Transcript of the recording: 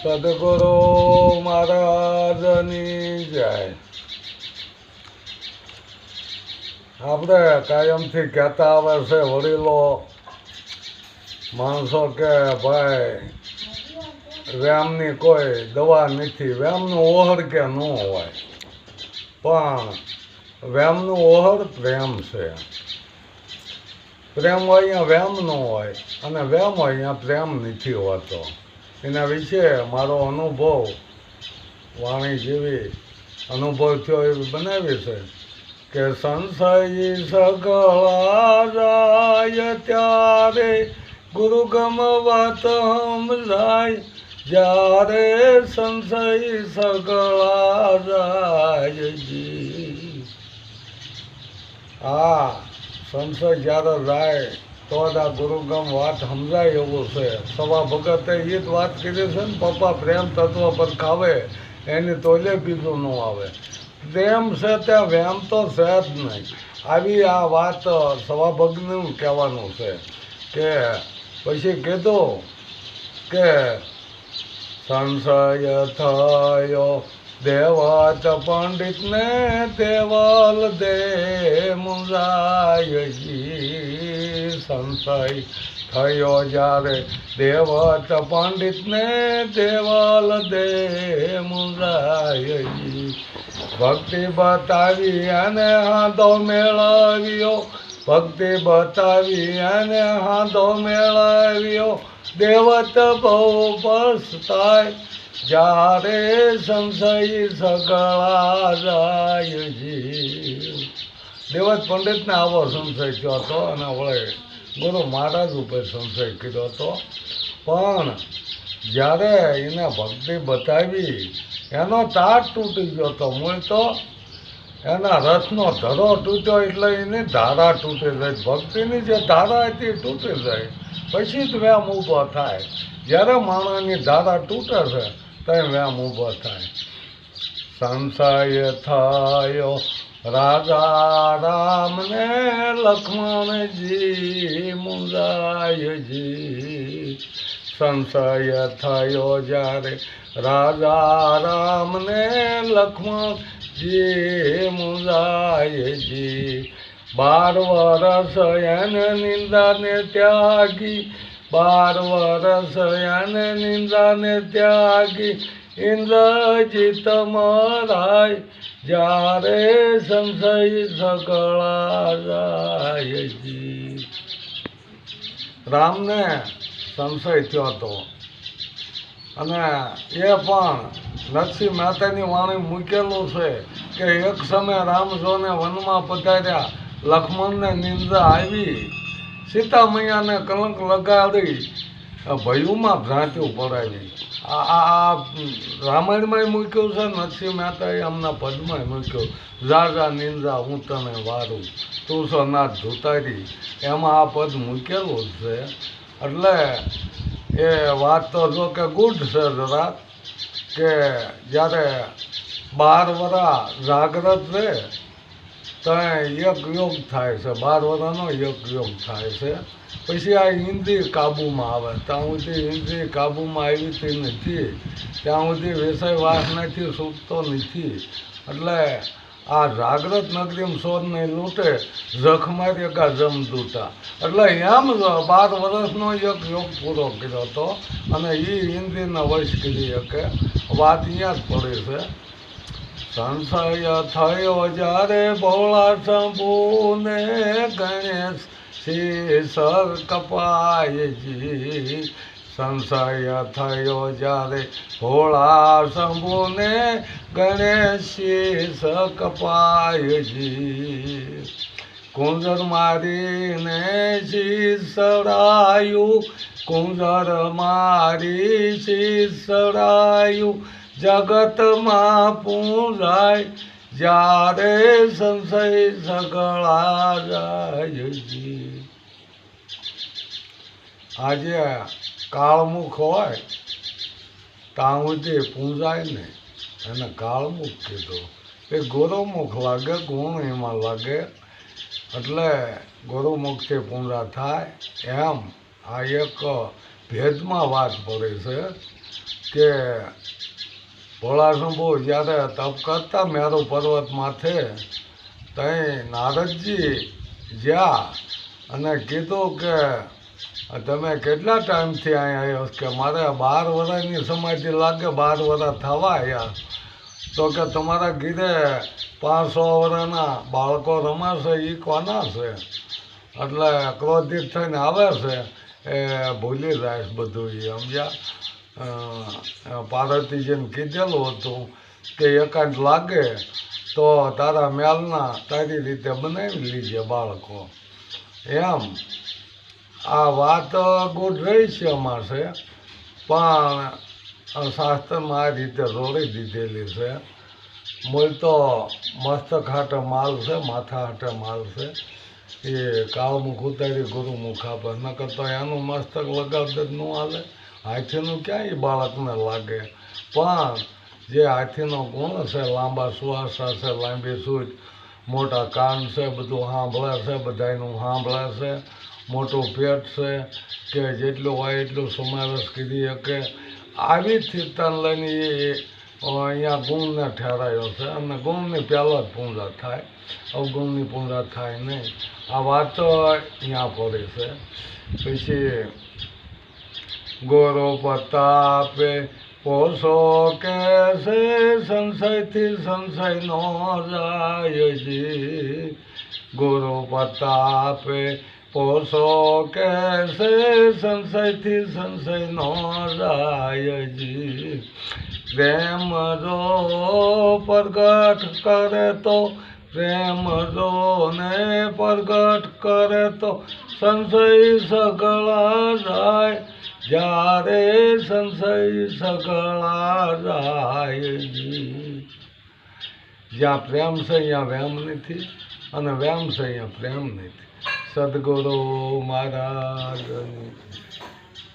સદગુરુ મહારાજની જય. આપણે કાયમથી કહેતા આવે છે વડીલો માણસો કે ભાઈ વ્યામની કોઈ દવા નથી. વ્યામનું ઓહર કે ન હોય, પણ વ્યામનું ઓહર પ્રેમ છે. પ્રેમ હોય અહીંયા વ્યામ ન હોય, અને વ્યામ હોય અહીંયા પ્રેમ નથી હોતો. એના વિશે મારો અનુભવ વાણી જેવી અનુભવ થયો એવી બનાવી છે કે સંશય સગળા જાય ત્યારે ગુરુ ગમવત સમજાય. જ્યારે સંશય સગળા જાય જી. હા, સંશય જ્યારે જાય તો જ આ ગુરુગમ વાત સમજાય એવું છે. સવા ભગતે એ જ વાત કરી છે ને, પપ્પા પ્રેમ તત્વ પર ખાવે એની તોલે બીજું ન આવે. પ્રેમ છે ત્યાં વ્યામ તો છે જ નહીં. આવી આ વાત સવા ભગનું કહેવાનું છે. કે પછી કીધું કે સંશય થયો દેવત પંડિતને દેવલ દે મુંજાયજી. સંશય થયો જ્યારે દેવત પંડિતને દેવલ દે મુંજાયજી. ભક્તિ બતાવી અને હાંધો મેળવ્યો, ભક્તિ બતાવી અને હાંધો મેળવ્યો. દેવત બહુ પસ્તાય જ્યારે સંશય સગળા જાયજી. દેવત પંડિતને આવો સંશય થયો હતો અને વળે ગુરુ મહારાજ ઉપર સંશય કર્યો હતો. પણ જ્યારે એને ભક્તિ બતાવી એનો તાટ તૂટી ગયો હતો. મૂળ તો એના રથનો ધરો તૂટ્યો એટલે એની ધારા તૂટી જાય. ભક્તિની જે ધારા હતી એ તૂટી જાય, પછી જ વ્યામ ઊભો થાય. જ્યારે માણસની ધારા તૂટે છે ત્યાં વ્યામ ઊભો થાય. સંશય થયો રાજા રામને લક્ષ્મણજી મુંજાયજી. સંશય થયો જ્યારે રાજા રામને લક્ષ્મણજી મુંજાયજી. 12 વર્ષ એને નિંદાને ત્યાગી, 12 વર્ષ એને નિંદાને ત્યાગી. ઇન્દ્રજીત મરાય જ્યારે સંશય સગળા જાયજી. રામને સંશય થયો હતો અને એ પણ નરસિંહ મહેતાની વાણી મૂકેલું છે કે એક સમયે રામ જોને વનમાં પધાર્યા, લક્ષ્મણને નિંદા આવી, સીતા મૈયાને કલંક લગાડી, ભયુમાં ભ્રાંતિઓ પડાવી. આ રામાયણમાં મૂક્યું છે, નરસિંહ મહેતાએ એમના પદમાં મૂક્યું. જા નિંદા હું તને વારું, તું છો નાથ ધુતારી. એમાં આ પદ મૂકેલું છે. એટલે એ વાત તો જો કે ગુડ છે જરા, કે જ્યારે 12 વર્ષ જાગ્રત રહે તો એક યોગ થાય છે. 12 વર્ષનો એક યોગ થાય છે. પછી આ ઇન્દ્રિય કાબૂમાં આવે. ત્યાં સુધી ઇન્દ્રિય કાબૂમાં આવી નથી, ત્યાં સુધી વિષય વાસનાથી છૂટતો નથી. એટલે આ જાગ્રત નગરીમાં સોરને લૂંટે, જખમારી કા જમદૂતા. એટલે એમ 12 વર્ષનો એક યોગ પૂરો કર્યો હતો અને એ ઇન્દ્રિયના વશ કરી શકે. વાત અહીંયા જ પડી છે. સંશય થયો જ્યારે ભોળા શંભુને ગણેશ શીશ કપાયજી. સંશય થયો જ્યારે ભોળા શંભુને ગણેશ શીશ કપાયજી. કુંજર મારીને શીસડાયું, કુંજર મારી શીસડાયું. જગતમાં પૂજાય જ્યારે સંશય સગળા જાયજી. આજે કાળમુખ હોય ત્યાં સુધી પૂજાય ને, એને કાળમુખ કીધું. એ ગોરમુખ લાગે, ગુણ એમાં લાગે, એટલે ગોરમુખથી પૂજા થાય. એમ આ એક ભેદમાં વાત પડે છે. કે ભોળાશંભુ જ્યારે તપ કરતા મેરુ પર્વત માથે ત્યાં નારદજી જ્યાં અને કીધું કે તમે કેટલા ટાઈમથી અહીં આવ્યો કે મારે 12 વર્ષની સમાધિ લાગે, 12 વર્ષ થવા આવ્યા. તો કે તમારા ઘીરે 500 વર્ષના બાળકો રમાશે એ કોના છે? એટલે ક્રોધિત થઈને આવે છે, એ ભૂલી જાય બધું. એ સમજ્યા? પાર્વતીજીને કીધેલું હતું કે એકાંત લાગે તો તારા મેલના તારી રીતે બનાવી લીજે બાળકો. એમ આ વાત ગુડ રહી છે અમારે, પણ શાસ્ત્રમાં આ રીતે જોડી દીધેલી છે. મૂળ તો મસ્તક હાટે માલ છે, માથા હાટે માલ છે. એ કાળમુખ ઉતારી ગુરુમુખ આપે, નકર તો એનું મસ્તક લગાવતે જ ન હાલે. હાથીનું ક્યાં એ બાળકને લાગે? પણ જે હાથીનો ગુણ છે, લાંબા શ્વાસ છે, લાંબી સૂઝ, મોટા કાન છે, બધું સાંભળે છે, બધાયનું સાંભળે છે, મોટું પેટ છે કે જેટલું હોય એટલું સમાવેશ કરી શકે. આવી સ્થિરતાને લઈને એ અહીંયા ગુણને ઠેરાયો છે, અને ગુણની પહેલાં જ પૂજા થાય, અવગુણની પૂજા થાય નહીં. આ વાત અહીંયા પડી છે. પછી ગોરો પ્રતાપે પોષો કે છે, સંશયથી સંશય નો જાયજી. ગુરુ પ્રતાપે પોષો કે છે, સંશયથી સંશય નો જાયજી. પ્રેમ જો પ્રગટ કરે તો, પ્રેમ જો ને પ્રગટ કરે તો સંશય સગળા જાય. જ્યારે સંશય સગળા જાયજી. જ્યાં પ્રેમ છે અહીંયા વેમ નથી, અને વેમ છે અહીંયા પ્રેમ નથી. સદગુરુ મહારાજની